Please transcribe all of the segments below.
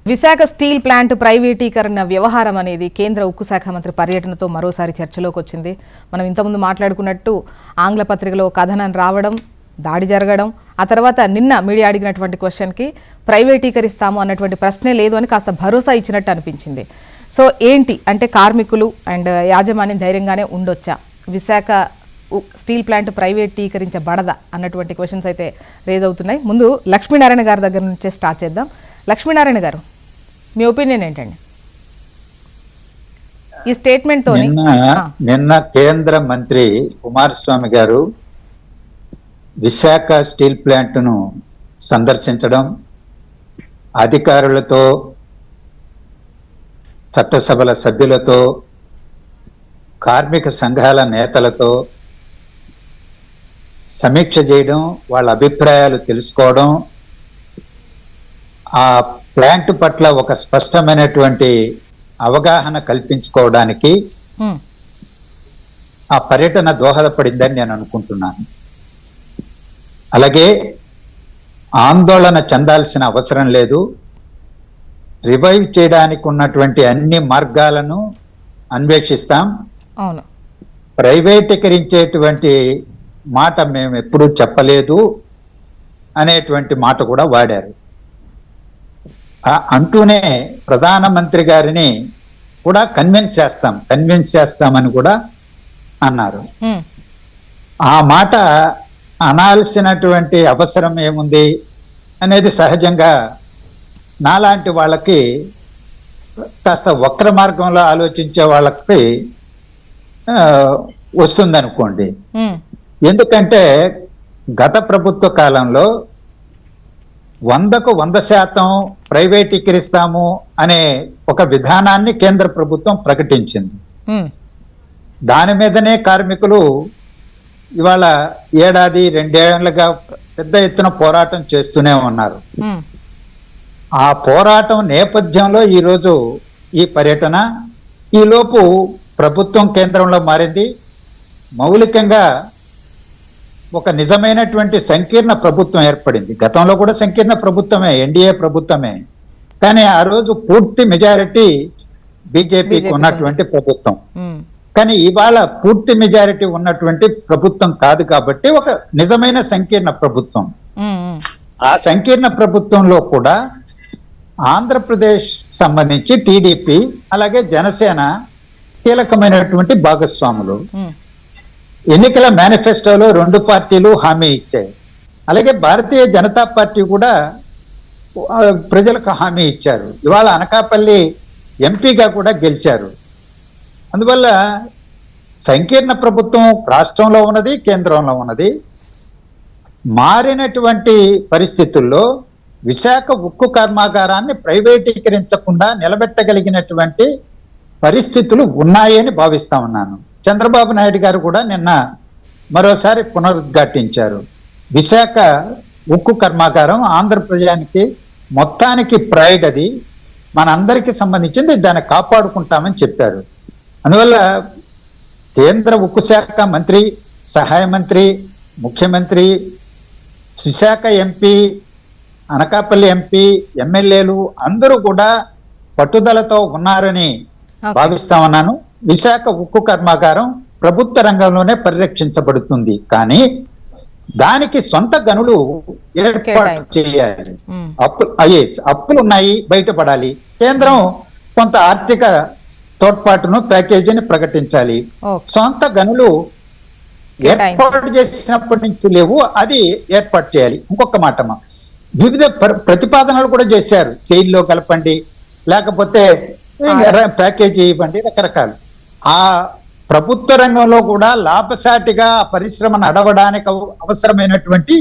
Visakha steel plant ప్రైవేటీకరణ వ్యవహారం అనేది కేంద్ర ఉక్కు శాఖ మంత్రి పర్యటనతో మరోసారి చర్చలోకి వచ్చింది. మనం ఇంతకుముందు మాట్లాడుకున్నట్టు ఆంగ్ల పత్రికలో కథనం రావడం, దాడి జరగడం, ఆ తర్వాత నిన్న మీడియా అడిగినటువంటి క్వశ్చన్కి ప్రైవేటీకరిస్తాము అన్నటువంటి ప్రశ్నే లేదు అని కాస్త భరోసా ఇచ్చినట్టు అనిపించింది. సో ఏంటి అంటే కార్మికులు అండ్ యాజమాన్యం ధైర్యంగానే ఉండొచ్చా, విశాఖ స్టీల్ ప్లాంట్ ప్రైవేటీకరించబడదా అన్నటువంటి క్వశ్చన్స్ అయితే రేజ్ అవుతున్నాయి. ముందు లక్ష్మీనారాయణ గారి దగ్గర నుంచే స్టార్ట్ చేద్దాం. లక్ష్మీనారాయణ గారు, మీ ఒపీనియన్ ఏంటండి ఈ స్టేట్మెంట్ తో? నిన్న కేంద్ర మంత్రి కుమారస్వామి గారు విశాఖ స్టీల్ ప్లాంట్ ను సందర్శించడం, అధికారులతో, చట్టసభల సభ్యులతో, కార్మిక సంఘాల నేతలతో సమీక్ష చేయడం, వాళ్ళ అభిప్రాయాలు తెలుసుకోవడం, ఆ ప్లాంట్ పట్ల ఒక స్పష్టమైనటువంటి అవగాహన కల్పించుకోవడానికి ఆ పర్యటన దోహదపడిందని నేను అనుకుంటున్నాను. అలాగే ఆందోళన చెందాల్సిన అవసరం లేదు. రివైవ్ చేయడానికి ఉన్నటువంటి అన్ని మార్గాలను అన్వేషిస్తాం. ప్రైవేటీకరించేటువంటి మాట మేము ఎప్పుడూ చెప్పలేదు అనేటువంటి మాట కూడా వాడారు. అంటూనే ప్రధానమంత్రి గారిని కూడా కన్విన్స్ చేస్తామని కూడా అన్నారు. ఆ మాట అనాల్సినటువంటి అవసరం ఏముంది అనేది సహజంగా నాలాంటి వాళ్ళకి, కాస్త వక్ర మార్గంలో ఆలోచించే వాళ్ళకి వస్తుందనుకోండి. ఎందుకంటే గత ప్రభుత్వ కాలంలో 100కు 100% ప్రైవేటీకరిస్తాము అనే ఒక విధానాన్ని కేంద్ర ప్రభుత్వం ప్రకటించింది. దాని మీదనే కార్మికులు ఇవాళ ఏడాది 2 ఏళ్లుగా పెద్ద ఎత్తున పోరాటం చేస్తూనే ఉన్నారు. ఆ పోరాటం నేపథ్యంలో ఈరోజు ఈ పర్యటన. ఈలోపు ప్రభుత్వం కేంద్రంలో మారింది. మౌలికంగా ఒక నిజమైనటువంటి సంకీర్ణ ప్రభుత్వం ఏర్పడింది. గతంలో కూడా సంకీర్ణ ప్రభుత్వమే, ఎన్డీఏ ప్రభుత్వమే. కానీ ఆ రోజు పూర్తి మెజారిటీ బీజేపీకి ఉన్నటువంటి ప్రభుత్వం. కానీ ఇవాళ పూర్తి మెజారిటీ ఉన్నటువంటి ప్రభుత్వం కాదు కాబట్టి ఒక నిజమైన సంకీర్ణ ప్రభుత్వం. ఆ సంకీర్ణ ప్రభుత్వంలో కూడా ఆంధ్రప్రదేశ్ సంబంధించి టీడీపీ అలాగే జనసేన కీలకమైనటువంటి భాగస్వాములు. ఎన్నికల మేనిఫెస్టోలో 2 పార్టీలు హామీ ఇచ్చాయి. అలాగే భారతీయ జనతా పార్టీ కూడా ప్రజలకు హామీ ఇచ్చారు. ఇవాళ అనకాపల్లి ఎంపీగా కూడా గెలిచారు. అందువల్ల సంకీర్ణ ప్రభుత్వం రాష్ట్రంలో ఉన్నది, కేంద్రంలో ఉన్నది. మారినటువంటి పరిస్థితుల్లో విశాఖ ఉక్కు కర్మాగారాన్ని ప్రైవేటీకరించకుండా నిలబెట్టగలిగినటువంటి పరిస్థితులు ఉన్నాయని భావిస్తా ఉన్నాను. చంద్రబాబు నాయుడు గారు కూడా నిన్న మరోసారి పునరుద్ఘాటించారు. విశాఖ ఉక్కు కర్మాగారం ఆంధ్రప్రదేశానికి మొత్తానికి ప్రైడ్, అది మనందరికీ సంబంధించింది, దాన్ని కాపాడుకుంటామని చెప్పారు. అందువల్ల కేంద్ర ఉక్కు శాఖ మంత్రి, సహాయ మంత్రి, ముఖ్యమంత్రి, విశాఖ ఎంపీ, అనకాపల్లి ఎంపీ, ఎమ్మెల్యేలు అందరూ కూడా పట్టుదలతో ఉన్నారని భావిస్తా ఉన్నాను. విశాఖ ఉక్కు కర్మాగారం ప్రభుత్వ రంగంలోనే పరిరక్షించబడుతుంది. కానీ దానికి సొంత గనులు ఏర్పాటు చేయాలి. అప్పులు ఉన్నాయి, బయటపడాలి. కేంద్రం కొంత ఆర్థిక తోడ్పాటును, ప్యాకేజీని ప్రకటించాలి. సొంత గనులు ఏర్పాటు చేసినప్పటి నుంచి లేవు, అది ఏర్పాటు చేయాలి. ఇంకొక మాట, వివిధ ప్రతిపాదనలు కూడా చేశారు. జైల్లో కలపండి, లేకపోతే ప్యాకేజీ ఇవ్వండి, రకరకాలు. ఆ ప్రభుత్వ రంగంలో కూడా లాభసాటిగా పరిశ్రమ నడవడానికి అవసరమైనటువంటి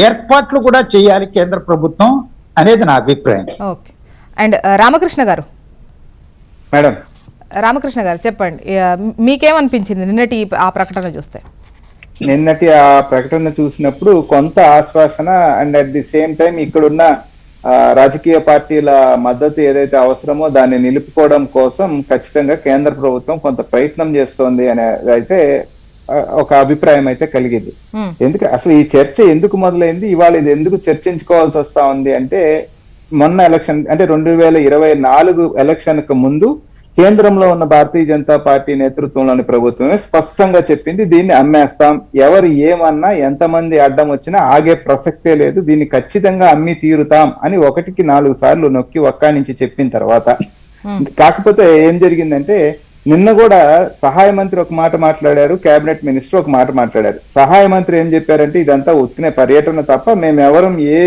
ఏర్పాట్లు కూడా చేయాలి కేంద్ర ప్రభుత్వం అనేది నా అభిప్రాయం. ఓకే. అండ్ రామకృష్ణ గారు, మేడం రామకృష్ణ గారు చెప్పండి, మీకేమనిపించింది నిన్నటి ఆ ప్రకటన చూస్తే? నిన్నటి ఆ ప్రకటన చూసినప్పుడు కొంత ఆశ్వాసన and at the same time ఇక్కడున్న రాజకీయ పార్టీల మద్దతు ఏదైతే అవసరమో దాన్ని నిలుపుకోవడం కోసం ఖచ్చితంగా కేంద్ర ప్రభుత్వం కొంత ప్రయత్నం చేస్తోంది అనేది అయితే ఒక అభిప్రాయం అయితే కలిగింది. అసలు ఈ చర్చ ఎందుకు మొదలైంది, ఇవాళ ఇది ఎందుకు చర్చించుకోవాల్సి వస్తా ఉంది అంటే మొన్న ఎలక్షన్ అంటే 2024 ఎలక్షన్ కు ముందు కేంద్రంలో ఉన్న భారతీయ జనతా పార్టీ నేతృత్వంలోని ప్రభుత్వమే స్పష్టంగా చెప్పింది, దీన్ని అమ్మేస్తాం, ఎవరు ఏమన్నా ఎంతమంది అడ్డం వచ్చినా ఆగే ప్రసక్తే లేదు, దీన్ని ఖచ్చితంగా అమ్మి తీరుతాం అని 1కి 4 సార్లు నొక్కి ఒక్కానించి చెప్పిన తర్వాత, కాకపోతే ఏం జరిగిందంటే నిన్న కూడా సహాయ మంత్రి ఒక మాట మాట్లాడారు, కేబినెట్ మినిస్టర్ ఒక మాట మాట్లాడారు. సహాయ మంత్రి ఏం చెప్పారంటే ఇదంతా ఉత్తినే పర్యటన తప్ప మేము ఎవరం ఏ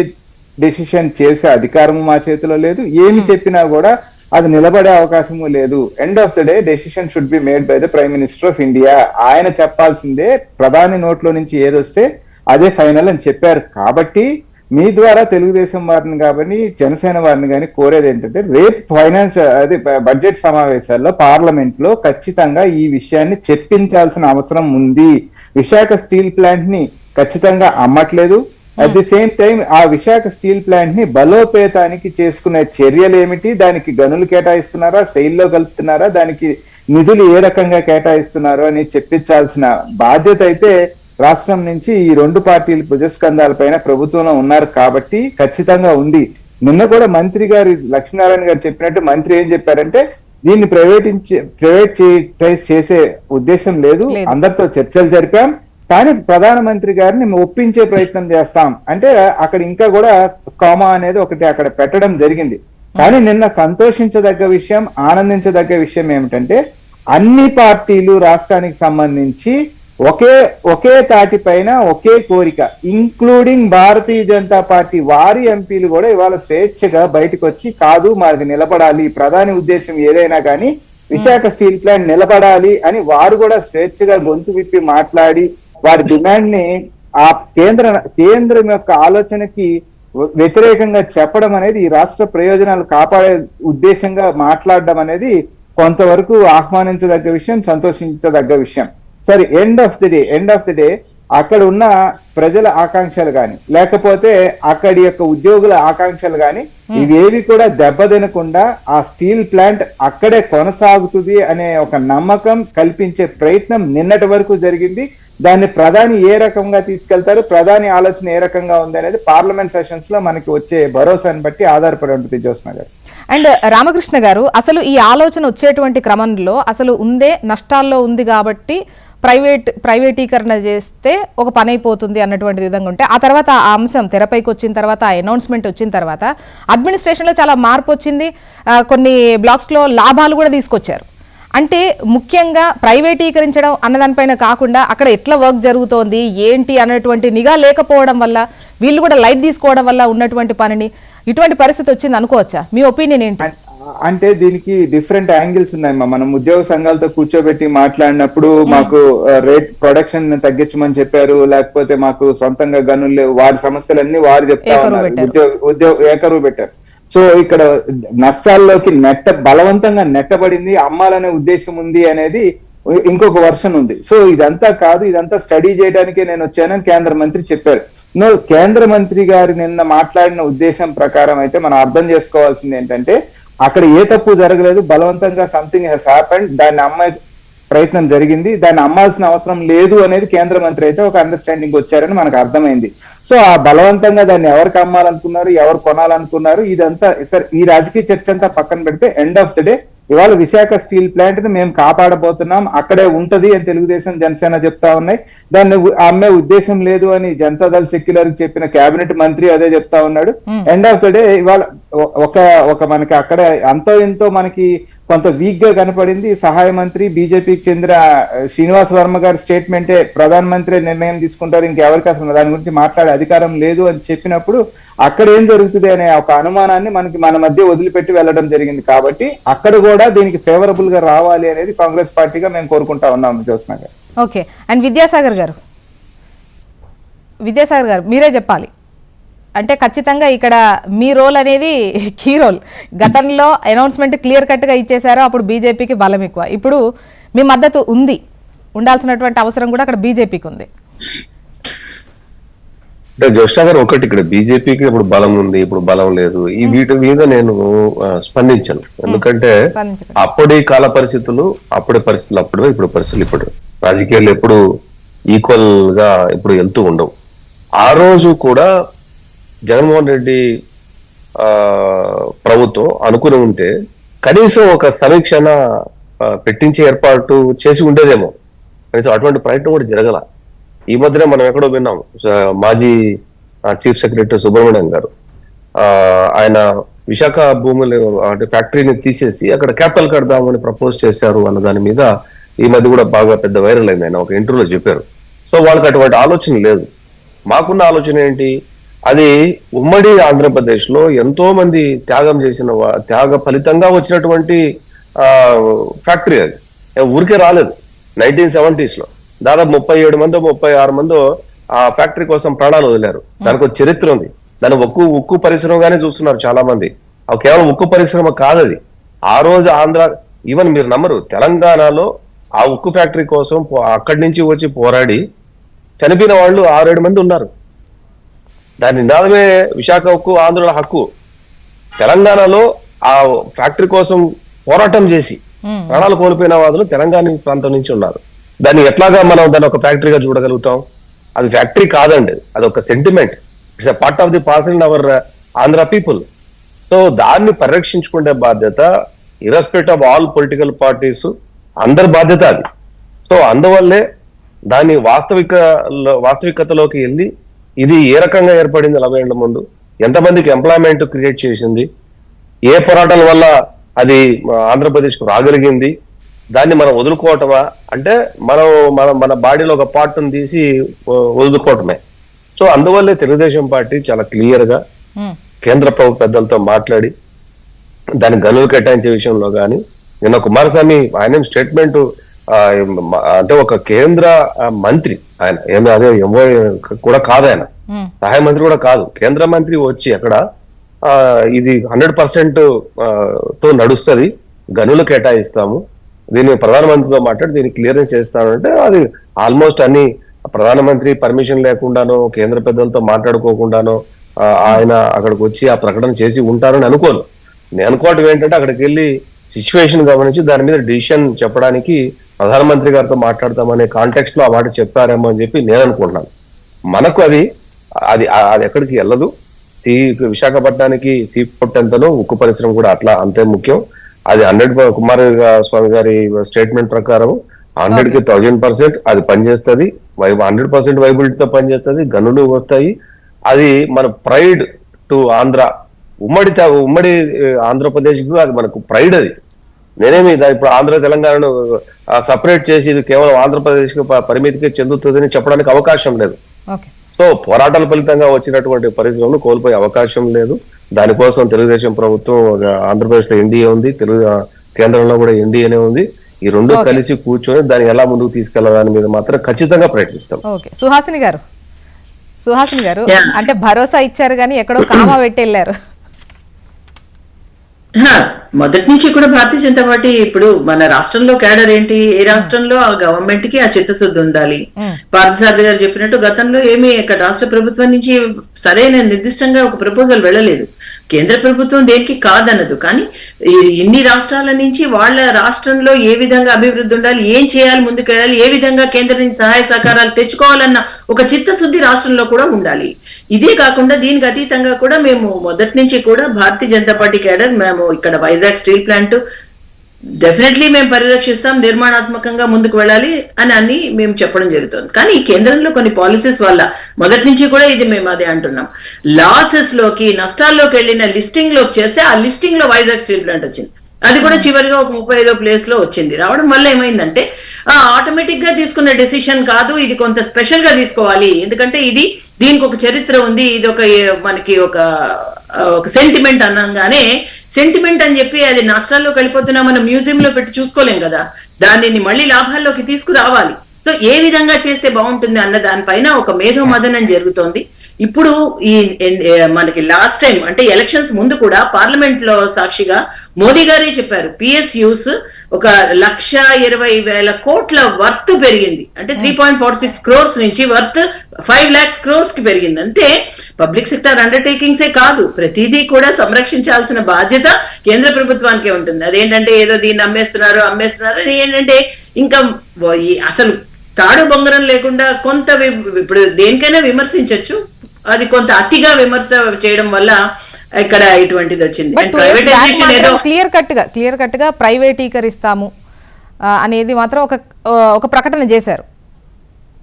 డెసిషన్ చేసే అధికారము మా చేతిలో లేదు, ఏమి చెప్పినా కూడా అది నిలబడే అవకాశము లేదు. End of the day decision should be made by the prime minister of India. ఆయన చెప్పాల్సిందే, ప్రధాని నోట్లో నుంచి ఏదొస్తే అదే ఫైనల్ అని చెప్పారు. కాబట్టి మీ ద్వారా తెలుగుదేశం వారిని కానీ జనసేన వారిని కానీ కోరేది ఏంటంటే రేపు అదే బడ్జెట్ సమావేశాల్లో పార్లమెంట్ లో ఖచ్చితంగా ఈ విషయాన్ని చెప్పించాల్సిన అవసరం ఉంది. విశాఖ స్టీల్ ప్లాంట్ ని ఖచ్చితంగా అమ్మట్లేదు. అట్ ది సేమ్ టైం ఆ విశాఖ స్టీల్ ప్లాంట్ ని బలోపేతానికి చేసుకునే చర్యలు ఏమిటి, దానికి గనులు కేటాయిస్తున్నారా, సెయిల్లో కలుపుతున్నారా, దానికి నిధులు ఏ రకంగా కేటాయిస్తున్నారు అని చెప్పించాల్సిన బాధ్యత అయితే రాష్ట్రం నుంచి ఈ 2 పార్టీలు భుజస్కంధాలపైన ప్రభుత్వంలో ఉన్నారు కాబట్టి ఖచ్చితంగా ఉంది. నిన్న కూడా మంత్రి గారు లక్ష్మీనారాయణ గారు చెప్పినట్టు మంత్రి ఏం చెప్పారంటే దీన్ని ప్రైవేటైజ్ చేసే ఉద్దేశం లేదు, అందరితో చర్చలు జరిపాం, కానీ ప్రధానమంత్రి గారిని ఒప్పించే ప్రయత్నం చేస్తాం అంటే అక్కడ ఇంకా కూడా కామా అనేది ఒకటి అక్కడ పెట్టడం జరిగింది. కానీ నిన్న సంతోషించదగ్గ విషయం, ఆనందించదగ్గ విషయం ఏమిటంటే అన్ని పార్టీలు రాష్ట్రానికి సంబంధించి ఒకే తాటి పైన ఒకే కోరిక, ఇంక్లూడింగ్ భారతీయ జనతా పార్టీ వారి ఎంపీలు కూడా ఇవాళ స్వేచ్ఛగా బయటకు వచ్చి కాదు మాది నిలబడాలి, ప్రధాని ఉద్దేశం ఏదైనా కానీ విశాఖ స్టీల్ ప్లాంట్ నిలబడాలి అని వారు కూడా స్వేచ్ఛగా గొంతు విప్పి మాట్లాడి వారి డిమాండ్ ని ఆ కేంద్రం యొక్క ఆలోచనకి వ్యతిరేకంగా చెప్పడం అనేది ఈ రాష్ట్ర ప్రయోజనాలు కాపాడే ఉద్దేశంగా మాట్లాడడం అనేది కొంతవరకు ఆహ్వానించదగ్గ విషయం, సంతోషించదగ్గ విషయం. సరే, ఎండ్ ఆఫ్ ది డే అక్కడ ఉన్న ప్రజల ఆకాంక్షలు కానీ లేకపోతే అక్కడి యొక్క ఉద్యోగుల ఆకాంక్షలు కానీ ఇవేవి కూడా దెబ్బతినకుండా ఆ స్టీల్ ప్లాంట్ అక్కడే కొనసాగుతుంది అనే ఒక నమ్మకం కల్పించే ప్రయత్నం నిన్నటి వరకు జరిగింది. దాన్ని ప్రధాని ఏ రకంగా తీసుకెళ్తారు, ప్రధాని ఆలోచన ఏ రకంగా ఉంది అనేది పార్లమెంట్ సెషన్స్ లో మనకి వచ్చే భరోసాని బట్టి ఆధారపడి ఉంటుంది జ్యోత్స్న గారు. అండ్ రామకృష్ణ గారు, అసలు ఈ ఆలోచన వచ్చేటువంటి క్రమంలో అసలు ఉందే నష్టాల్లో ఉంది కాబట్టి ప్రైవేటీకరణ చేస్తే ఒక పని అయిపోతుంది అన్నటువంటి విధంగా ఉంటే ఆ తర్వాత ఆ అంశం తెరపైకి వచ్చిన తర్వాత ఆ అనౌన్స్మెంట్ వచ్చిన తర్వాత అడ్మినిస్ట్రేషన్లో చాలా మార్పు వచ్చింది, కొన్ని బ్లాక్స్లో లాభాలు కూడా తీసుకొచ్చారు. అంటే ముఖ్యంగా ప్రైవేటీకరించడం అన్నదానిపైన కాకుండా అక్కడ ఎట్లా వర్క్ జరుగుతోంది ఏంటి అన్నటువంటి నిఘా లేకపోవడం వల్ల వీళ్ళు కూడా లైట్ తీసుకోవడం వల్ల ఉన్నటువంటి పనిని ఇటువంటి పరిస్థితి వచ్చింది అనుకోవచ్చా? మీ ఒపీనియన్ ఏంటి? అంటే దీనికి డిఫరెంట్ యాంగిల్స్ ఉన్నాయమ్మా. మనం ఉద్యోగ సంఘాలతో కూర్చోబెట్టి మాట్లాడినప్పుడు మాకు రేట్ ప్రొడక్షన్ తగ్గించమని చెప్పారు, లేకపోతే మాకు సొంతంగా గనులు లేవు, వారి సమస్యలన్నీ వారు చెప్తా ఉన్నారు, ఉద్యోగ ఏకరువు పెట్టారు. సో ఇక్కడ నష్టాల్లోకి బలవంతంగా నెట్టబడింది, అమ్మాలనే ఉద్దేశం ఉంది అనేది ఇంకొక వర్షన్ ఉంది. సో ఇదంతా కాదు, ఇదంతా స్టడీ చేయడానికే నేను వచ్చానని కేంద్ర మంత్రి చెప్పారు. కేంద్ర మంత్రి గారు నిన్న మాట్లాడిన ఉద్దేశం ప్రకారం అయితే మనం అర్థం చేసుకోవాల్సింది ఏంటంటే అక్కడ ఏ తప్పు జరగలేదు, బలవంతంగా సంథింగ్ హెస్ హ్యాపెండ్, దాన్ని అమ్మే ప్రయత్నం జరిగింది, దాన్ని అమ్మాల్సిన అవసరం లేదు అనేది కేంద్ర మంత్రి అయితే ఒక అండర్స్టాండింగ్ వచ్చారని మనకు అర్థమైంది. సో ఆ బలవంతంగా దాన్ని ఎవరికి అమ్మాలనుకున్నారు, ఎవరు కొనాలనుకున్నారు, ఇదంతా సరే ఈ రాజకీయ చర్చ అంతా పక్కన పెడితే ఎండ్ ఆఫ్ ది డే ఇవాళ విశాఖ స్టీల్ ప్లాంట్ ని మేము కాపాడబోతున్నాం, అక్కడే ఉంటది అని తెలుగుదేశం జనసేన చెప్తా ఉన్నాయి. దాన్ని అమ్మే ఉద్దేశం లేదు అని జనతాదళ్ సెక్యులర్ చెప్పిన కేబినెట్ మంత్రి అదే చెప్తా ఉన్నాడు. ఎండ్ ఆఫ్ ద డే ఇవాళ ఒక మనకి అక్కడ అంతో ఎంతో మనకి కొంత వీక్ గా కనపడింది. సహాయ మంత్రి బీజేపీకి చెందిన శ్రీనివాస్ వర్మ గారి స్టేట్మెంటే ప్రధాన మంత్రి నిర్ణయం తీసుకుంటారు, ఇంకెవరికి అసలు దాని గురించి మాట్లాడే అధికారం లేదు అని చెప్పినప్పుడు అక్కడ ఏం జరుగుతుంది అనే ఒక అనుమానాన్ని మన మధ్య వదిలిపెట్టి వెళ్ళడం జరిగింది. కాబట్టి అక్కడ కూడా దీనికి ఫేవరబుల్ గా రావాలి అనేది కాంగ్రెస్ పార్టీగా మేము కోరుకుంటా ఉన్నాము. జ్యోత్స్న గారు. ఓకే. అండ్ విద్యాసాగర్ గారు మీరే చెప్పాలి. అంటే ఖచ్చితంగా ఇక్కడ మీ రోల్ అనేది కీ రోల్. గతంలో అనౌన్స్మెంట్ క్లియర్ కట్గా ఇచ్చేశారో అప్పుడు బీజేపీకి బలం ఎక్కువ, ఇప్పుడు మీ మద్దతు ఉండాల్సినటువంటి అవసరం కూడా అక్కడ బీజేపీకి ఉంది. అంటే జ్యోత్స్న గారు, ఒకటి ఇక్కడ బీజేపీకి ఇప్పుడు బలం ఉంది, ఇప్పుడు బలం లేదు, ఈ వీటి మీద నేను స్పందించను. ఎందుకంటే అప్పటి కాల పరిస్థితులు అప్పుడే పరిస్థితులు అప్పుడు, ఇప్పుడు పరిస్థితులు ఇప్పుడు. రాజకీయాలు ఎప్పుడు ఈక్వల్ గా ఎప్పుడు వెళ్తూ ఉండవు. ఆ రోజు కూడా జగన్మోహన్ రెడ్డి ప్రభుత్వం అనుకుని ఉంటే కనీసం ఒక సమీక్షణ పెట్టించే ఏర్పాటు చేసి ఉండేదేమో. కనీసం అటువంటి ప్రయత్నం కూడా జరగల. ఈ మధ్యనే మనం ఎక్కడో విన్నాం, మాజీ చీఫ్ సెక్రటరీ సుబ్రహ్మణ్యం గారు ఆయన విశాఖ భూములు అంటే ఫ్యాక్టరీని తీసేసి అక్కడ క్యాపిటల్ కడదామని ప్రపోజ్ చేశారు అన్న దాని మీద ఈ మధ్య కూడా బాగా పెద్ద వైరల్ అయింది. ఆయన ఒక ఇంటర్వ్యూలో చెప్పారు. సో వాళ్ళకి అటువంటి ఆలోచన లేదు. మాకున్న ఆలోచన ఏంటి, అది ఉమ్మడి ఆంధ్రప్రదేశ్ లో ఎంతో మంది త్యాగం చేసిన త్యాగ ఫలితంగా వచ్చినటువంటి ఫ్యాక్టరీ. అది ఊరికే రాలేదు. 1970s లో దాదాపు 37 మందో 36 మందో ఆ ఫ్యాక్టరీ కోసం ప్రాణాలు వదిలారు. దానికి ఒక చరిత్ర ఉంది. దాని ఉక్కు పరిశ్రమగానే చూస్తున్నారు చాలా మంది. అవి కేవలం ఉక్కు పరిశ్రమ కాదది. ఆ రోజు ఆంధ్ర, ఈవెన్ మీరు నమ్మరు, తెలంగాణలో ఆ ఉక్కు ఫ్యాక్టరీ కోసం అక్కడి నుంచి వచ్చి పోరాడి చనిపోయిన వాళ్ళు 6-7 మంది ఉన్నారు. దాని నినాదమే విశాఖ ఉక్కు ఆంధ్రుల హక్కు. తెలంగాణలో ఆ ఫ్యాక్టరీ కోసం పోరాటం చేసి ప్రాణాలు కోల్పోయిన వాదులు తెలంగాణ ప్రాంతం నుంచి ఉన్నారు. దాన్ని ఎట్లాగా మనం దాన్ని ఒక ఫ్యాక్టరీగా చూడగలుగుతాం? అది ఫ్యాక్టరీ కాదండి, అది ఒక sentiment. It's a part of the parcel in our Andhra people. So దాన్ని పరిరక్షించుకునే బాధ్యత ఇర్రెస్పెక్ట్ ఆఫ్ ఆల్ పొలిటికల్ పార్టీస్ అందరి బాధ్యత అది. సో అందువల్లే దాని వాస్తవికతలోకి వెళ్ళి ఇది ఏ రకంగా ఏర్పడింది 40 ఏళ్ల ముందు, ఎంతమందికి ఎంప్లాయ్మెంట్ క్రియేట్ చేసింది, ఏ పోరాటాల వల్ల అది ఆంధ్రప్రదేశ్కు రాగలిగింది, దాన్ని మనం వదులుకోవటమా అంటే మన బాడీలో ఒక పార్ట్ను తీసి వదులుకోవటమే. సో అందువల్లే తెలుగుదేశం పార్టీ చాలా క్లియర్ గా కేంద్ర ప్రభుత్వ పెద్దలతో మాట్లాడి దాని గనులు కేటాయించే విషయంలో కానీ, నిన్న కుమారస్వామి ఆయన స్టేట్మెంట్ అంటే ఒక కేంద్ర మంత్రి, ఆయన ఏమి అదే ఎంఓ కూడా కాదు, ఆయన సహాయ మంత్రి కూడా కాదు, కేంద్ర మంత్రి వచ్చి అక్కడ ఇది 100% తో నడుస్తుంది, గనులు కేటాయిస్తాము, దీన్ని ప్రధానమంత్రితో మాట్లాడి దీన్ని క్లియరెన్స్ చేస్తానంటే అది ఆల్మోస్ట్ అన్ని ప్రధానమంత్రి పర్మిషన్ లేకుండానో కేంద్ర పెద్దలతో మాట్లాడుకోకుండానో ఆయన అక్కడికి వచ్చి ఆ ప్రకటన చేసి ఉంటారని అనుకోను. నేను అనుకోవటం ఏంటంటే అక్కడికి వెళ్ళి సిచ్యువేషన్ గమనించి దాని మీద డిసిషన్ చెప్పడానికి ప్రధానమంత్రి గారితో మాట్లాడతామనే కాంటెక్స్ట్ లో ఆ మాట చెప్తారేమో అని చెప్పి నేను అనుకుంటున్నాను. మనకు అది అది అది ఎక్కడికి వెళ్ళదు. విశాఖపట్నానికి సీ పోర్ట్ ఎంతనో ఉక్కు పరిశ్రమ కూడా అట్లా అంతే ముఖ్యం. అది 100 కుమార స్వామి గారి స్టేట్మెంట్ ప్రకారం 100కి 1000% అది పనిచేస్తుంది, 100% వైబిలిటీతో పనిచేస్తుంది, గనులు వస్తాయి. అది మన ప్రైడ్ టు ఆంధ్ర, ఉమ్మడి ఆంధ్రప్రదేశ్ కు అది మనకు ప్రైడ్. అది నేనేమి ఇప్పుడు ఆంధ్ర తెలంగాణను సపరేట్ చేసి ఇది కేవలం ఆంధ్రప్రదేశ్ కు పరిమితికి చెందుతుందని చెప్పడానికి అవకాశం లేదు. సో పోరాటాల ఫలితంగా వచ్చినటువంటి పరిశ్రమలు కోల్పోయే అవకాశం లేదు. దానికోసం తెలుగుదేశం ప్రభుత్వం ఆంధ్రప్రదేశ్ లో ఎన్డీఏ ఉంది, కేంద్రంలో కూడా ఎన్డీఏనే ఉంది. ఈ రెండు కలిసి కూర్చొని దాన్ని ఎలా ముందుకు తీసుకెళ్లడానికి మీద మాత్రం ఖచ్చితంగా ప్రయత్నిస్తాం. సుహాసిని గారు అంటే భరోసా ఇచ్చారు కానీ ఎక్కడో కామా పెట్టి వెళ్ళారు. మొదటి నుంచి కూడా భారతీయ జనతా పార్టీ ఇప్పుడు మన రాష్ట్రంలో క్యాడర్ ఏంటి, ఏ రాష్ట్రంలో ఆ గవర్నమెంట్ కి ఆ చిత్తశుద్ధి ఉండాలి. పార్థసారథి గారు చెప్పినట్టు గతంలో ఏమీ ఇక్కడ రాష్ట్ర ప్రభుత్వం నుంచి సరైన నిర్దిష్టంగా ఒక ప్రపోజల్ వెళ్ళలేదు. కేంద్ర ప్రభుత్వం దేనికి కాదన్నదు, కానీ ఇన్ని రాష్ట్రాల నుంచి వాళ్ళ రాష్ట్రంలో ఏ విధంగా అభివృద్ధి ఉండాలి, ఏం చేయాలి, ముందుకెళ్ళాలి, ఏ విధంగా కేంద్రం నుంచి సహాయ సహకారాలు తెచ్చుకోవాలన్న ఒక చిత్తశుద్ధి రాష్ట్రంలో కూడా ఉండాలి. ఇదే కాకుండా దీనికి అతీతంగా కూడా మేము మొదటి నుంచి కూడా భారతీయ జనతా పార్టీ క్యాడర్ మేము ఇక్కడ వైజాగ్ స్టీల్ ప్లాంట్ డెఫినెట్లీ మేము పరిరక్షిస్తాం, నిర్మాణాత్మకంగా ముందుకు వెళ్ళాలి అని మేము చెప్పడం జరుగుతుంది. కానీ ఈ కేంద్రంలో కొన్ని పాలసీస్ వల్ల మొదటి నుంచి కూడా ఇది మేము అదే అంటున్నాం. లాసెస్ లోకి నష్టాల్లోకి వెళ్ళిన లిస్టింగ్ లోకి చేస్తే ఆ లిస్టింగ్ లో వైజాగ్ స్టీల్ ప్లాంట్ వచ్చింది. అది కూడా చివరిగా ఒక 35వ ప్లేస్ లో వచ్చింది. రావడం వల్ల ఏమైందంటే ఆటోమేటిక్ గా తీసుకున్న డెసిషన్ కాదు, ఇది కొంత స్పెషల్ గా తీసుకోవాలి. ఎందుకంటే దీనికి ఒక చరిత్ర ఉంది, ఇది మనకి ఒక సెంటిమెంట్ అనగానే సెంటిమెంట్ అని చెప్పి అది నష్టాల్లోకి వెళ్ళిపోతున్నా మనం మ్యూజియం లో పెట్టి చూసుకోలేం కదా, దానిని మళ్ళీ లాభాల్లోకి తీసుకురావాలి. సో ఏ విధంగా చేస్తే బాగుంటుంది అన్న దానిపైన ఒక మేధో మదనం జరుగుతోంది. ఇప్పుడు ఈ మనకి లాస్ట్ టైం అంటే ఎలక్షన్స్ ముందు కూడా పార్లమెంట్ లో సాక్షిగా మోదీ గారే చెప్పారు, పిఎస్యూస్ 1,20,000 కోట్ల వర్త్ పెరిగింది. అంటే 3.46 crores నుంచి వర్త్ 5 lakhs crores కి పెరిగింది. అంటే పబ్లిక్ సెక్టర్ అండర్టేకింగ్సే కాదు, ప్రతిదీ కూడా సంరక్షించాల్సిన బాధ్యత కేంద్ర ప్రభుత్వానికే ఉంటుంది. అదేంటంటే ఏదో దీన్ని అమ్మేస్తున్నారు అని ఏంటంటే ఇంకా అసలు తాడు బొంగరం లేకుండా ఇప్పుడు దేనికైనా విమర్శించవచ్చు, అది కొంత అతిగా విమర్శ చేయడం వల్ల ఇక్కడ ఇటువంటిది వచ్చింది. ప్రైవేటైజేషన్ ఏదో క్లియర్ కట్ గా ప్రైవేటీకరిస్తాము అనేది మాత్రం ఒక ప్రకటన చేశారు.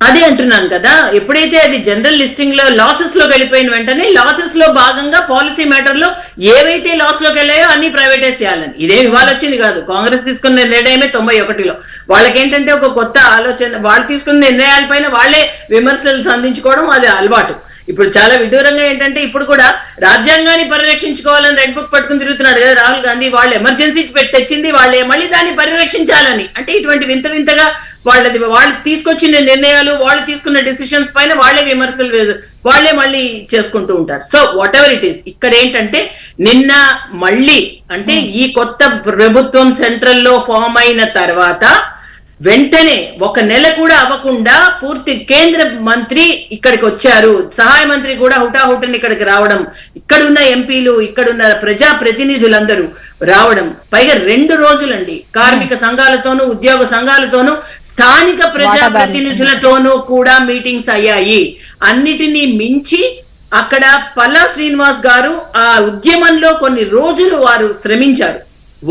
అదే అంటున్నాను కదా, ఎప్పుడైతే అది జనరల్ లిస్టింగ్ లో లాసెస్ లోకి వెళ్ళిపోయిన వెంటనే లాసెస్ లో భాగంగా పాలసీ మ్యాటర్ లో ఏవైతే లాస్ లోకి వెళ్ళాయో అన్ని ప్రైవేటైజ్ చేయాలని, ఇదే ఇవాళ వచ్చింది కాదు. కాంగ్రెస్ తీసుకున్న నిర్ణయమే 91లో. వాళ్ళకేంటంటే ఒక కొత్త ఆలోచన, వాళ్ళు తీసుకున్న నిర్ణయాలపైన వాళ్ళే విమర్శలు సంధించుకోవడం అది అలవాటు. ఇప్పుడు చాలా విదూరంగా ఏంటంటే ఇప్పుడు కూడా రాజ్యాంగాన్ని పరిరక్షించుకోవాలని రెడ్ బుక్ పట్టుకుని తిరుగుతున్నాడు కదా రాహుల్ గాంధీ. వాళ్ళు ఎమర్జెన్సీ తెచ్చింది వాళ్ళే, మళ్ళీ దాన్ని పరిరక్షించాలని. అంటే ఇటువంటి వింతగా వాళ్ళు తీసుకొచ్చిన నిర్ణయాలు, వాళ్ళు తీసుకున్న డెసిషన్స్ పైన వాళ్ళే విమర్శలు వాళ్ళే మళ్ళీ చేసుకుంటూ ఉంటారు. So what ever it is, ఇక్కడ ఏంటంటే నిన్న మళ్ళీ అంటే ఈ కొత్త ప్రభుత్వం సెంట్రల్ లో ఫామ్ అయిన తర్వాత వెంటనే 1 నెల కూడా అవ్వకుండా పూర్తి కేంద్ర మంత్రి ఇక్కడికి వచ్చారు, సహాయ మంత్రి కూడా హుటాహుటిని ఇక్కడికి రావడం, ఇక్కడున్న ఎంపీలు, ఇక్కడున్న ప్రజా ప్రతినిధులందరూ రావడం, పైగా 2 రోజులండి కార్మిక సంఘాలతోనూ ఉద్యోగ సంఘాలతోనూ స్థానిక ప్రజా ప్రతినిధులతోనూ కూడా మీటింగ్స్ అయ్యాయి. అన్నిటినీ మించి అక్కడ పల్లా శ్రీనివాస్ గారు ఆ ఉద్యమంలో కొన్ని రోజులు వారు శ్రమించారు,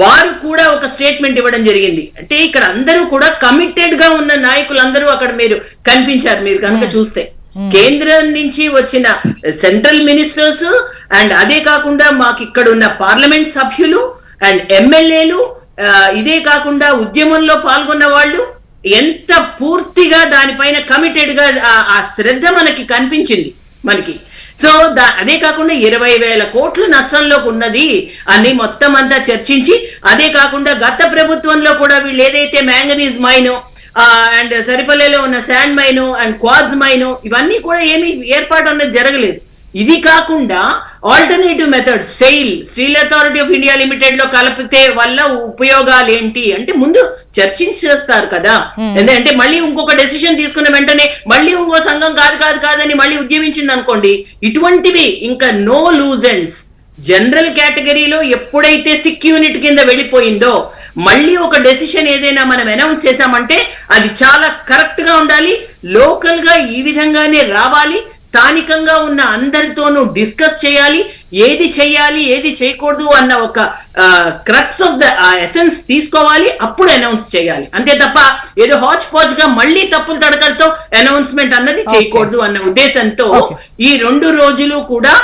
వారు కూడా ఒక స్టేట్మెంట్ ఇవ్వడం జరిగింది. అంటే ఇక్కడ అందరూ కూడా కమిటెడ్ గా ఉన్న నాయకులందరూ అక్కడ మీరు కనిపించారు. మీరు కనుక చూస్తే కేంద్రం నుంచి వచ్చిన సెంట్రల్ మినిస్టర్స్ అండ్ అదే కాకుండా మాకు ఇక్కడ ఉన్న పార్లమెంట్ సభ్యులు అండ్ ఎమ్మెల్యేలు, ఇదే కాకుండా ఉద్యమంలో పాల్గొన్న వాళ్ళు ఎంత పూర్తిగా దానిపైన కమిటెడ్ గా ఆ శ్రద్ధ మనకి కనిపించింది మనకి. సో అదే కాకుండా 20,000 కోట్ల నష్టంలోకి ఉన్నది అని మొత్తం అంతా చర్చించి, అదే కాకుండా గత ప్రభుత్వంలో కూడా వీళ్ళు ఏదైతే మ్యాంగనీస్ మైను అండ్ సరిపల్లెలో ఉన్న sand mine and quartz mine ఇవన్నీ కూడా ఏమీ ఏర్పాటు అన్నది జరగలేదు. ఇది కాకుండా alternative method steel authority of India limited లో కలిపితే వల్ల ఉపయోగాలు ఏంటి అంటే ముందు చర్చించేస్తారు కదా. ఎందుకంటే మళ్ళీ ఇంకొక డెసిషన్ తీసుకున్న వెంటనే మళ్ళీ ఇంకో సంఘం కాదని మళ్ళీ ఉద్యమించింది అనుకోండి, ఇటువంటివి ఇంకా నో లూజెండ్స్. జనరల్ కేటగిరీలో ఎప్పుడైతే సిక్ యూనిట్ కింద వెళ్ళిపోయిందో మళ్ళీ ఒక డెసిషన్ ఏదైనా మనం అనౌన్స్ చేశామంటే అది చాలా కరెక్ట్ గా ఉండాలి, లోకల్ గా ఈ విధంగానే రావాలి, స్థానికంగా ఉన్న అందరితోనూ డిస్కస్ చేయాలి, ఏది చేయాలి ఏది చేయకూడదు అన్న ఒక క్రక్స్ ఆఫ్ ద ఎసెన్స్ తీసుకోవాలి, అప్పుడు అనౌన్స్ చేయాలి. అంతే తప్ప ఏదో హాచ్ పాచ్ గా మళ్ళీ తప్పులు తడకలతో అనౌన్స్మెంట్ అన్నది చేయకూడదు అన్న ఉద్దేశంతో ఈ 2 రోజులు కూడా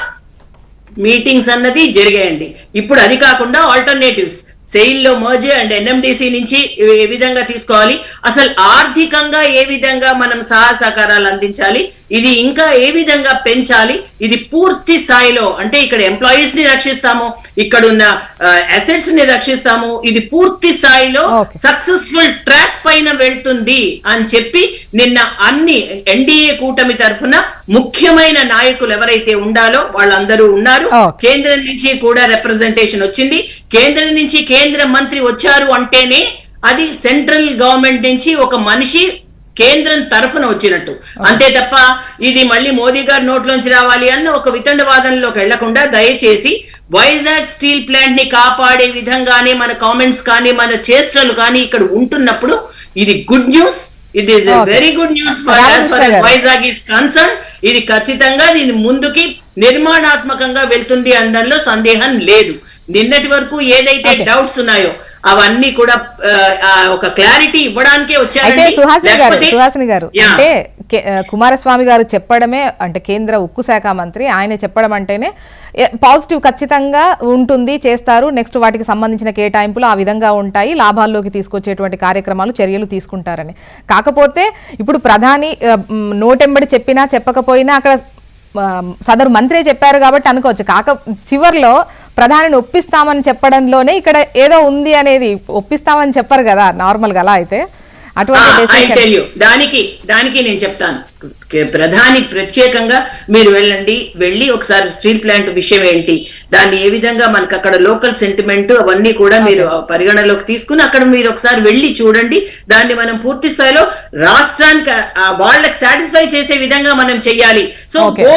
మీటింగ్స్ అన్నది జరిగాయండి. ఇప్పుడు అది కాకుండా ఆల్టర్నేటివ్స్ సెయిల్లో మర్జ్ అండ్ ఎన్ఎండిసి నుంచి ఏ విధంగా తీసుకోవాలి, అసలు ఆర్థికంగా ఏ విధంగా మనం సహకారాలు అందించాలి, ఇది ఇంకా ఏ విధంగా పెంచాలి, ఇది పూర్తి స్థాయిలో అంటే ఇక్కడ ఎంప్లాయీస్ ని రక్షిస్తాము, ఇక్కడ ఉన్న అసెట్స్ ని రక్షిస్తాము, ఇది పూర్తి స్థాయిలో సక్సెస్ఫుల్ ట్రాక్ పైన వెళ్తుంది అని చెప్పి నిన్న అన్ని ఎన్డీఏ కూటమి తరఫున ముఖ్యమైన నాయకులు ఎవరైతే ఉండాలో వాళ్ళందరూ ఉన్నారు. కేంద్రం నుంచి కూడా రిప్రజెంటేషన్ వచ్చింది. కేంద్రం నుంచి కేంద్ర మంత్రి వచ్చారు అంటేనే అది సెంట్రల్ గవర్నమెంట్ నుంచి ఒక మనిషి కేంద్రం తరఫున వచ్చినట్టు, అంతే తప్ప ఇది మళ్ళీ మోదీ గారి నోట్లోంచి రావాలి అన్న ఒక వితండవాదంలోకి వెళ్లకుండా దయచేసి వైజాగ్ స్టీల్ ప్లాంట్ ని కాపాడే విధంగానే మన కామెంట్స్ కానీ మన చేష్టలు కానీ ఇక్కడ ఉంటున్నప్పుడు ఇది good news. It is very good news for Vizag is concern. ఇది ఖచ్చితంగా దీని ముందుకి నిర్మాణాత్మకంగా వెళ్తుంది అనడంలో సందేహం లేదు. నిన్నటి వరకు ఏదైతే డౌట్స్ ఉన్నాయో అవన్నీ కూడా ఒక క్లారిటీ ఇవ్వడానికే వచ్చారండి. సుహాసిని గారు అంటే కుమారస్వామి గారు చెప్పడమే అంటే కేంద్ర ఉక్కు శాఖ మంత్రి ఆయన చెప్పడం అంటేనే పాజిటివ్ ఖచ్చితంగా ఉంటుంది, చేస్తారు, నెక్స్ట్ వాటికి సంబంధించిన కేటాయింపులు ఆ విధంగా ఉంటాయి, లాభాల్లోకి తీసుకొచ్చేటువంటి కార్యక్రమాలు చర్యలు తీసుకుంటారని. కాకపోతే ఇప్పుడు ప్రధాని నోటెంబడి చెప్పినా చెప్పకపోయినా అక్కడ సదరు మంత్రే చెప్పారు కాబట్టి అనుకోవచ్చు. చివర్లో ప్రధానిని ఒప్పిస్తామని చెప్పడంలోనే ఇక్కడ ఏదో ఉంది అనేది, ఒప్పిస్తామని చెప్పరు కదా నార్మల్ గా. అలా అయితే దానికి నేను చెప్తాను, ప్రధాని ప్రత్యేకంగా మీరు వెళ్ళి ఒకసారి స్టీల్ ప్లాంట్ విషయం ఏంటి, దాన్ని ఏ విధంగా మనకు అక్కడ లోకల్ సెంటిమెంట్ అవన్నీ కూడా మీరు పరిగణలోకి తీసుకుని అక్కడ మీరు ఒకసారి వెళ్ళి చూడండి. దాన్ని మనం పూర్తి స్థాయిలో రాష్ట్రానికి వాళ్ళకి సాటిస్ఫై చేసే విధంగా మనం చెయ్యాలి. So go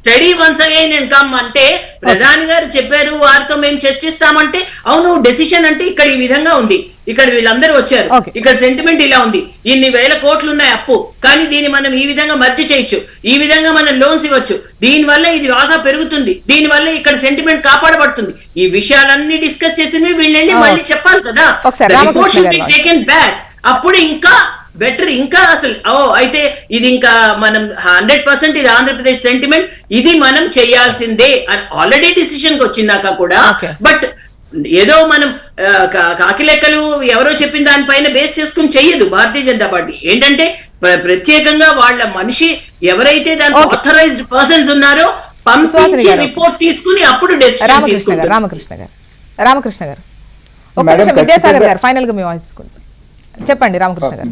study once again and come అంటే ప్రధాని గారు చెప్పారు వారితో మేము చర్చిస్తామంటే అవును డెసిషన్ అంటే ఇక్కడ ఈ విధంగా ఉంది, ఇక్కడ వీళ్ళందరూ వచ్చారు, ఇక్కడ సెంటిమెంట్ ఇలా ఉంది, ఇన్ని వేల కోట్లు ఉన్నాయి అప్పు, కానీ దీన్ని మనం ఈ విధంగా మర్జీ చేయొచ్చు, ఈ విధంగా మనం లోన్స్ ఇవ్వచ్చు, దీని వల్ల ఇది బాగా పెరుగుతుంది, దీని వల్ల ఇక్కడ సెంటిమెంట్ కాపాడబడుతుంది. ఈ విషయాలన్నీ డిస్కస్ చేసి వీళ్ళని మళ్ళీ చెప్పాలి కదా, టేకెన్ బ్యాక్. అప్పుడు ఇంకా బెటర్, ఇంకా అసలు అయితే ఇది ఇంకా మనం 100% ఇది ఆంధ్రప్రదేశ్ సెంటిమెంట్, ఇది మనం చేయాల్సిందే అని ఆల్రెడీ డిసిషన్ కి వచ్చిందాక కూడా. బట్ ఏదో మనం కాకి లెక్కలు ఎవరో చెప్పిన దానిపైన బేస్ చేసుకుని చెయ్యదు భారతీయ జనతా పార్టీ. ఏంటంటే ప్రత్యేకంగా వాళ్ళ మనిషి ఎవరైతే దానికి ఆథరైజ్డ్ పర్సన్స్ ఉన్నారో పంపించి రిపోర్ట్ తీసుకుని అప్పుడు డెసిషన్ తీసుకుంటారు. రామకృష్ణ గారు విద్యాసాగర్ గారు ఫైనల్ గా మీ వాయిస్ తీసుకుంటారు, చెప్పండి రామకృష్ణ గారు.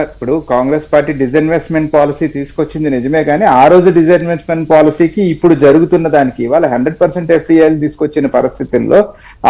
ఇప్పుడు కాంగ్రెస్ పార్టీ డిస్ఇన్వెస్ట్మెంట్ పాలసీ తీసుకొచ్చింది నిజమే, కానీ ఆ రోజు డిస్ఇన్వెస్ట్మెంట్ పాలసీకి ఇప్పుడు జరుగుతున్న దానికి ఇవాళ 100% FDIలు తీసుకొచ్చిన పరిస్థితుల్లో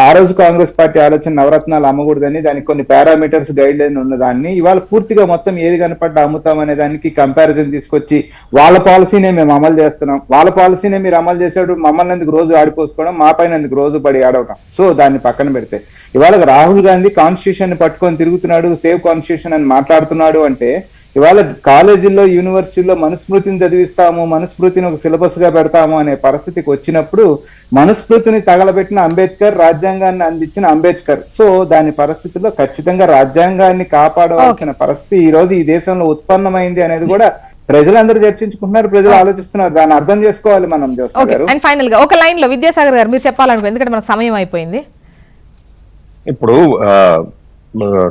ఆ రోజు కాంగ్రెస్ పార్టీ ఆలోచన నవరత్నాలు అమ్మకూడదని దానికి కొన్ని పారామీటర్స్ గైడ్ లైన్ ఉన్నదాన్ని ఇవాళ పూర్తిగా మొత్తం ఏది కనపడ్డా అమ్ముతాం అనే దానికి కంపారిజన్ తీసుకొచ్చి వాళ్ళ పాలసీనే మేము అమలు చేస్తున్నాం, వాళ్ళ పాలసీనే మీరు అమలు చేసేటప్పుడు మమ్మల్ని ఎందుకు రోజు ఆడిపోసుకోవడం, మా పైన ఎందుకు రోజు పడి ఆడవటం. సో దాన్ని పక్కన పెడితే ఇవాళ రాహుల్ గాంధీ కాన్స్టిట్యూషన్ ని పట్టుకొని తిరుగుతున్నాడు, సేవ్ కాన్స్టిట్యూషన్ అని మాట్లాడుతున్నాడు అంటే ఇవాళ కాలేజీల్లో యూనివర్సిటీల్లో మనుస్మృతిని చదివిస్తాము, మనుస్మృతిని ఒక సిలబస్ గా పెడతాము అనే పరిస్థితికి వచ్చినప్పుడు మనుస్మృతిని తగలబెట్టిన అంబేద్కర్, రాజ్యాంగాన్ని అందించిన అంబేద్కర్. సో దాని పరిస్థితుల్లో ఖచ్చితంగా రాజ్యాంగాన్ని కాపాడవలసిన పరిస్థితి ఈ రోజు ఈ దేశంలో ఉత్పన్నమైంది అనేది కూడా ప్రజలందరూ చర్చించుకుంటున్నారు, ప్రజలు ఆలోచిస్తున్నారు. దాన్ని అర్థం చేసుకోవాలి మనం. అండ్ ఫైనల్ గా ఒక లైన్ లో విద్యాసాగర్ గారు మీరు చెప్పాలనుకో, ఎందుకంటే మనకు సమయం అయిపోయింది. ఇప్పుడు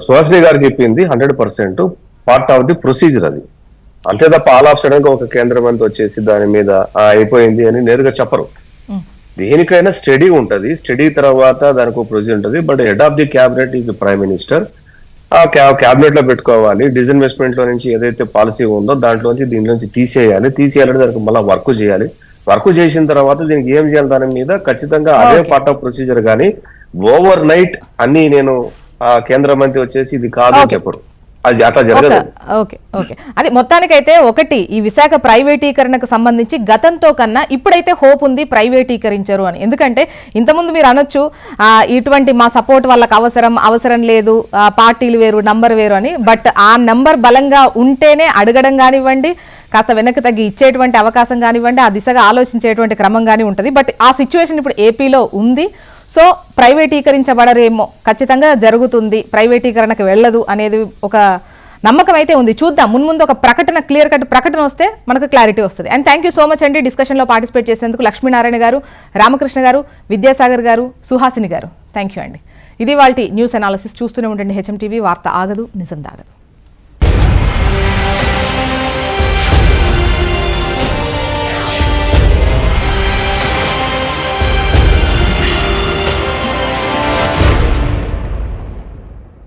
సుహాసిని గారు చెప్పింది 100% పార్ట్ ఆఫ్ ది ప్రొసీజర్, అది అంతే తప్ప ఆల్ ఆఫ్ సడన్ గా ఒక కేంద్ర మంత్రి వచ్చేసి దాని మీద అయిపోయింది అని నేరుగా చెప్పరు. దేనికైనా స్టడీ ఉంటది, స్టడీ తర్వాత దానికి ఒక ప్రొసీజర్ ఉంటది. But head of the cabinet is prime minister. ఆ క్యాబినెట్ లో పెట్టుకోవాలి. డిస్ఇన్వెస్ట్మెంట్ లో నుంచి ఏదైతే పాలసీ ఉందో దాంట్లోంచి దీంట్లోంచి తీసేయాలంటే దానికి మళ్ళీ వర్క్ చేయాలి. వర్క్ చేసిన తర్వాత దీనికి ఏం చేయాలి దాని మీద ఖచ్చితంగా అదే పార్ట్ ఆఫ్ ప్రొసీజర్. కానీ ఓవర్ నైట్ అన్ని నేను కేంద్ర మంత్రి వచ్చేసి ఇది కాదు చెప్పరు, అది అట్లా జరగదు. ఓకే ఓకే అది మొత్తానికైతే ఒకటి, ఈ విశాఖ ప్రైవేటీకరణకు సంబంధించి గతంతో కన్నా ఇప్పుడైతే హోప్ ఉంది ప్రైవేటీకరించరు అని. ఎందుకంటే ఇంతకుముందు మీరు అనొచ్చు ఇటువంటి మా సపోర్ట్ వాళ్ళకి అవసరం లేదు, పార్టీలు వేరు నంబర్ వేరు అని. బట్ ఆ నంబర్ బలంగా ఉంటేనే అడగడం కానివ్వండి, కాస్త వెనక్కి తగ్గి ఇచ్చేటువంటి అవకాశం కానివ్వండి, ఆ దిశగా ఆలోచించేటువంటి క్రమం కానీ ఉంటుంది. బట్ ఆ సిచ్యువేషన్ ఇప్పుడు ఏపీలో ఉంది. సో ప్రైవేటీకరించబడరేమో, ఖచ్చితంగా జరుగుతుంది, ప్రైవేటీకరణకు వెళ్ళదు అనేది ఒక నమ్మకం అయితే ఉంది. చూద్దాం, మున్ముందు ఒక ప్రకటన, క్లియర్ కట్ ప్రకటన వస్తే మనకు క్లారిటీ వస్తుంది. And thank you so much అండి డిస్కషన్లో పార్టిసిపేట్ చేసేందుకు లక్ష్మీనారాయణ గారు, రామకృష్ణ గారు, విద్యాసాగర్ గారు, సుహాసిని గారు. థ్యాంక్ యూ అండి. ఇది వాల్టి న్యూస్ అనాలిసిస్. చూస్తూనే ఉండండి HM TV, వార్త ఆగదు, నిజం దాగదు.